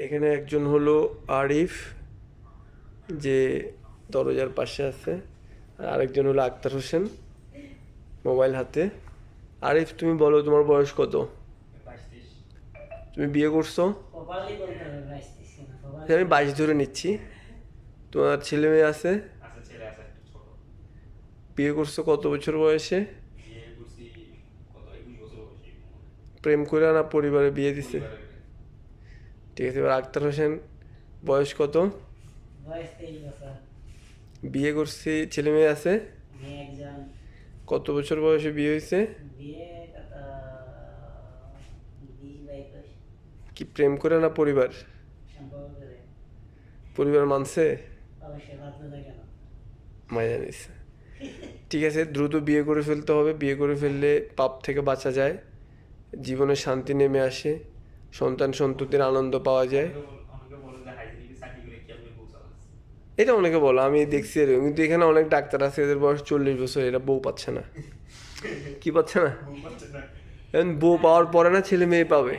এখানে একজন হলো আরিফ, যে দরজার পাশে আছে, আর আরেকজন হলো আক্তার হোসেন, মোবাইল হাতে। আরিফ, তুমি বলো তোমার বয়স কত? তুমি বিয়ে করছো? আমি 22 ধরে নিচ্ছি। তোমার ছেলে মেয়ে আছে? বিয়ে করছো কত বছর বয়সে? প্রেম করে না পরিবারে বিয়ে দিছে? ঠিক আছে, এবার আক্তার হোসেন, বয়স কত? বিয়ে করছি, ছেলে মেয়ে আছে? কত বছর বয়সে বিয়ে হয়েছে? কি প্রেম করে না পরিবার? পরিবার মানছে? মাইনা নিছে। ঠিক আছে, দ্রুত বিয়ে করে ফেলতে হবে। বিয়ে করে ফেললে পাপ থেকে বাঁচা যায়, জীবনে শান্তি নেমে আসে, সন্তান সন্ততির আনন্দ পাওয়া যায়। এটা অনেকে বলো, আমি দেখছি এরকম, কিন্তু এখানে অনেক ডাক্তার আছে এদের বয়স 40 বছর, এরা বউ পাচ্ছে না। কি পাচ্ছে না? এখন বউ পাওয়ার পরে না ছেলে মেয়ে পাবে।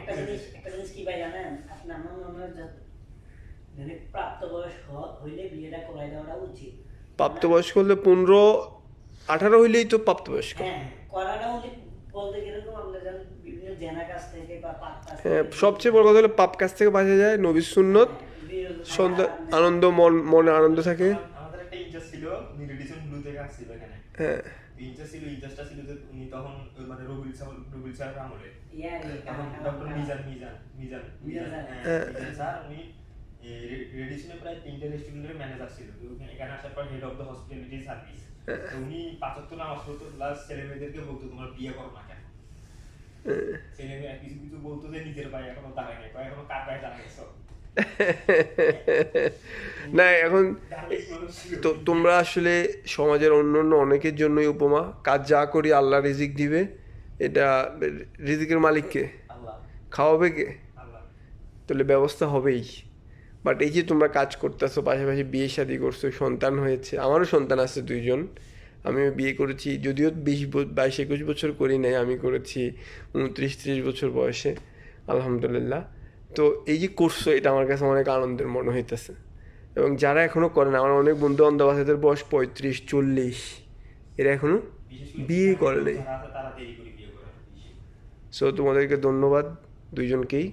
প্রাপ্তবয়স্ক হলে 15-18 হইলেই তো প্রাপ্তবয়স্ক। হ্যাঁ, সবচেয়ে বড় কথা হলো পাপ কাছ থেকে বাঁচা যায়, নবীর সুন্নত, সন্তান আনন্দ, মনে আনন্দ থাকে। আমাদের একটা ইনচার্জ ছিল, উনি রেডিসন ব্লু থেকে আসছিল এখানে। হ্যাঁ, ইনচার্জ ছিল, ইনচার্জটা ছিল যে উনি তখন মানে রবিউল স্যার আমলে তখন ডক্টর মিজান হ্যাঁ, স্যার উনি রেডিসনে প্রায় 3টে রেস্টুরেন্টের ম্যানেজার ছিল। তো এখানে আসার পর head of the hospitality service. তো উনি 5 ওয়াক্ত নামাজ পড়তো, প্লাস ছেলে মেয়েদেরকে বলতো তোমরা বিয়ে করো না কেন। ছেলে মেয়ে কিছু কিছু বলতো যে নিজের পায়ে এখনো দাঁড়ায় নাই, এখনো কার পায়ে দাঁড়াইছো। না এখন তো তোমরা আসলে সমাজের অন্য অন্য অনেকের জন্যই উপমা। কাজ যা করি আল্লাহ রিজিক দিবে, এটা রিজিকের মালিককে আল্লাহ খাওয়াবে কে? আল্লাহ তাহলে ব্যবস্থা হবেই। বাট এই যে তোমরা কাজ করতেছো, পাশাপাশি বিয়ে শাদী করছো, সন্তান হয়েছে, আমারও সন্তান আছে 2জন। আমিও বিয়ে করেছি, যদিও 22-21 বছর করি নাই, আমি করেছি 29-30 বছর বয়সে, আলহামদুলিল্লাহ। তো এই যে করছো, এটা আমার কাছে অনেক আনন্দের মনে হইতেছে। এবং যারা এখনও করে না, আমার অনেক বন্ধু বান্ধব আছে যাদের বয়স 35-40, এরা এখনও বিয়ে করে নাই। যারা আছে তারা দেরি করে বিয়ে করে। সো তোমাদেরকে ধন্যবাদ 2জনকেই।